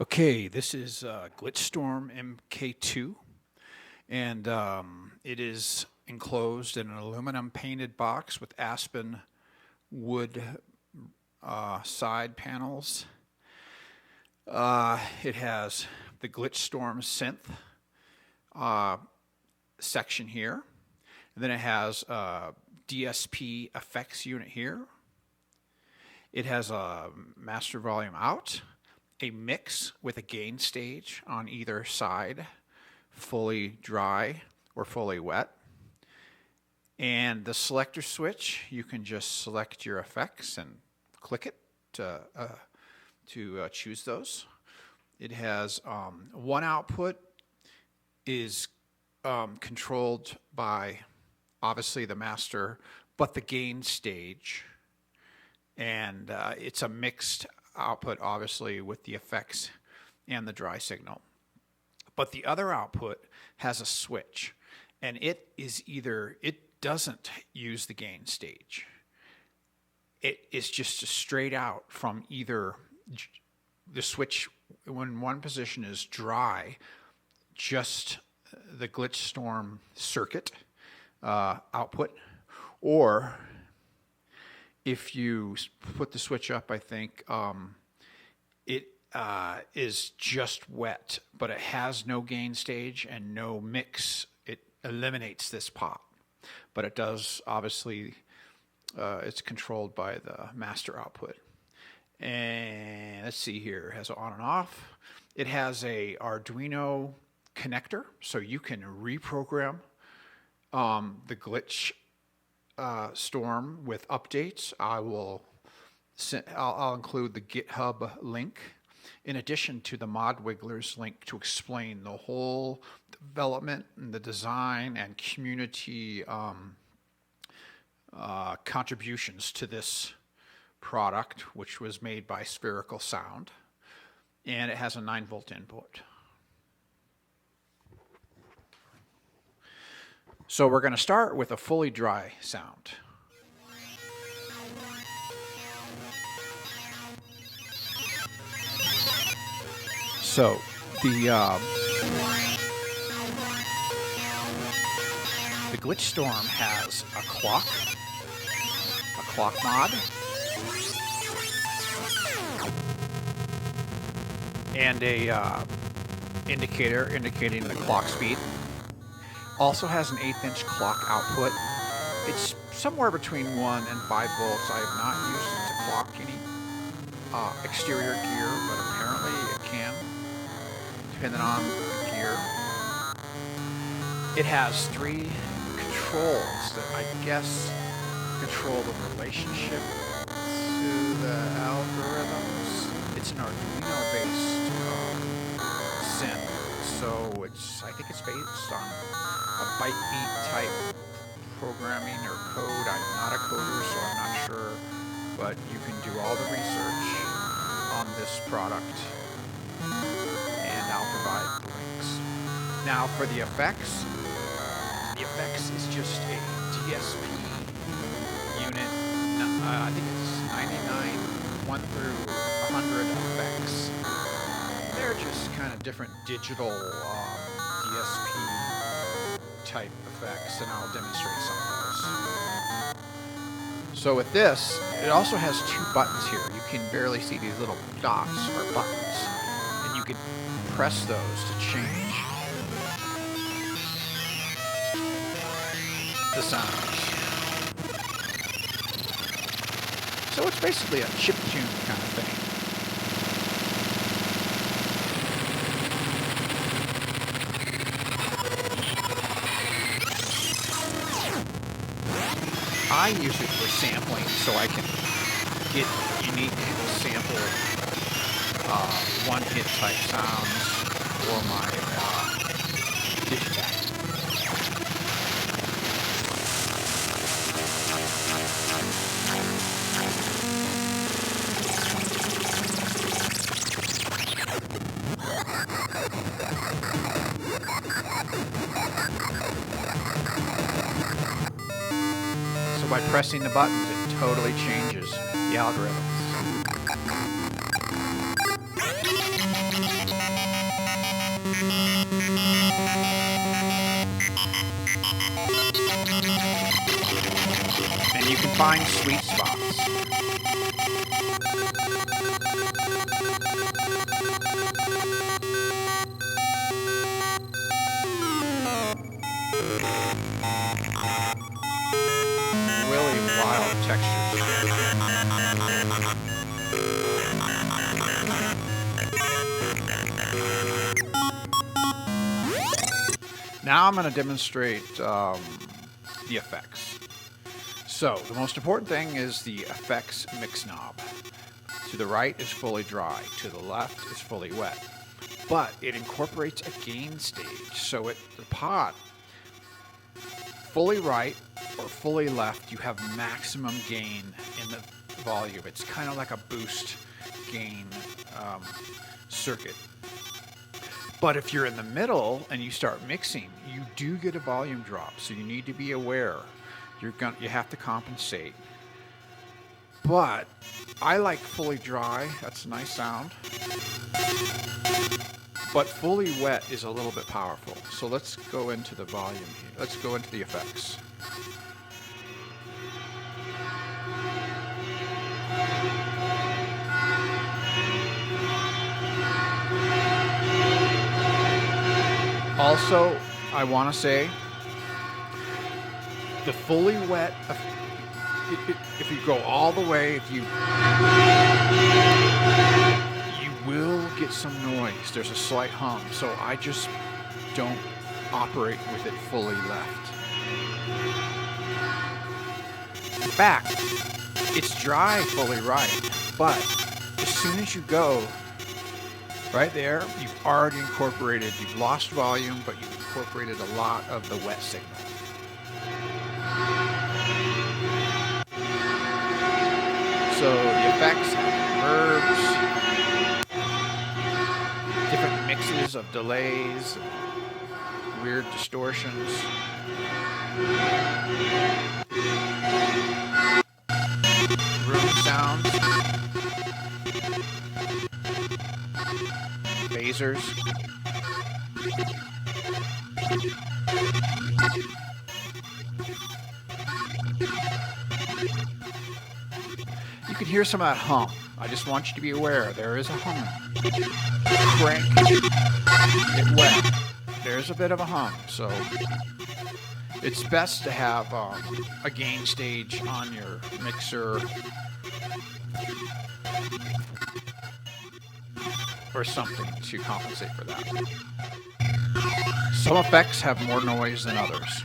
Okay, this is GlitchStorm MK2, and it is enclosed in an aluminum painted box with aspen wood side panels. It has the GlitchStorm Synth section here, and then it has a DSP effects unit here. It has a master volume out, a mix with a gain stage on either side, fully dry or fully wet. And the selector switch, you can just select your effects and click it to choose those. It has one output is controlled by obviously the master, but the gain stage. And it's a mixed output, obviously, with the effects and the dry signal. But the other output has a switch, and it doesn't use the gain stage. It is just a straight out from either the switch when one position is dry, just the GlitchStorm circuit output, or if you put the switch up, I think it is just wet, but it has no gain stage and no mix. It eliminates this pop, but it does, obviously, it's controlled by the master output. And let's see here, it has on and off. It has a Arduino connector, so you can reprogram the glitch Storm with updates. I'll include the GitHub link in addition to the Mod Wigglers link to explain the whole development and the design and community contributions to this product, which was made by Spherical Sound, and it has a 9-volt input. So we're going to start with a fully dry sound. So the GlitchStorm has a clock mod, and a indicator indicating the clock speed. Also has an 1/8-inch clock output. It's somewhere between 1 and 5 volts. I have not used it to clock any exterior gear, but apparently it can, depending on the gear. It has 3 controls that I guess control the relationship to the algorithms. It's an Arduino-based synth, so I think it's based on a bytebeat type programming or code. I'm not a coder, so I'm not sure, but you can do all the research on this product, and I'll provide the links. Now for the effects is just a DSP unit. I think it's 99, 1 through 100 effects. They're just kind of different digital DSP type effects, and I'll demonstrate some of those. So with this, it also has 2 buttons here. You can barely see these little dots or buttons, and you can press those to change the sounds. So it's basically a chiptune kind of thing. I use it for sampling, so I can get unique sample one-hit type sounds for my Digitech. So by pressing the buttons, it totally changes the algorithms. And you can find sweet spots. Really wild textures. Now I'm going to demonstrate the effects. So the most important thing is the effects mix knob. To the right is fully dry, to the left is fully wet. But it incorporates a gain stage, so the pot, fully right or fully left, you have maximum gain in the volume. It's kind of like a boost gain circuit. But if you're in the middle and you start mixing, you do get a volume drop, so you need to be aware. You have to compensate. But I like fully dry. That's a nice sound. But fully wet is a little bit powerful. So let's go into the volume here. Let's go into the effects. Also, I want to say, the fully wet, if you go all the way, you will get some noise. There's a slight hum, so I just don't operate with it fully left. In fact, it's dry fully right, but as soon as you go right there, you've already incorporated, you've lost volume, but you've incorporated a lot of the wet signal. So the effects have verbs, different mixes of delays, weird distortions. Room sounds. Phasers. You can hear some of that hum. I just want you to be aware, there is a hum. Crank it wet. There's a bit of a hum, so it's best to have a gain stage on your mixer or something to compensate for that. Some effects have more noise than others.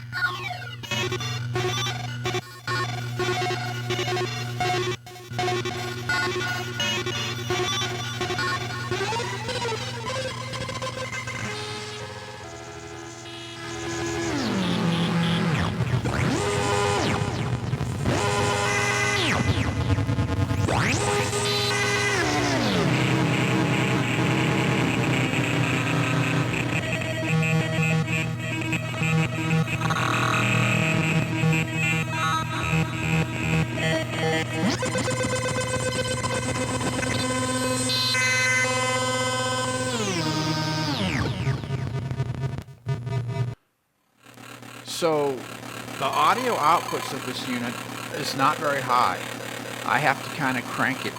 So the audio outputs of this unit is not very high. I have to kind of crank it,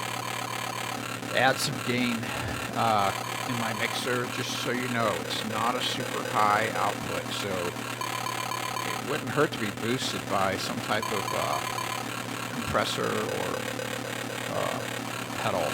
add some gain in my mixer, just so you know. It's not a super high output, so it wouldn't hurt to be boosted by some type of compressor or pedal.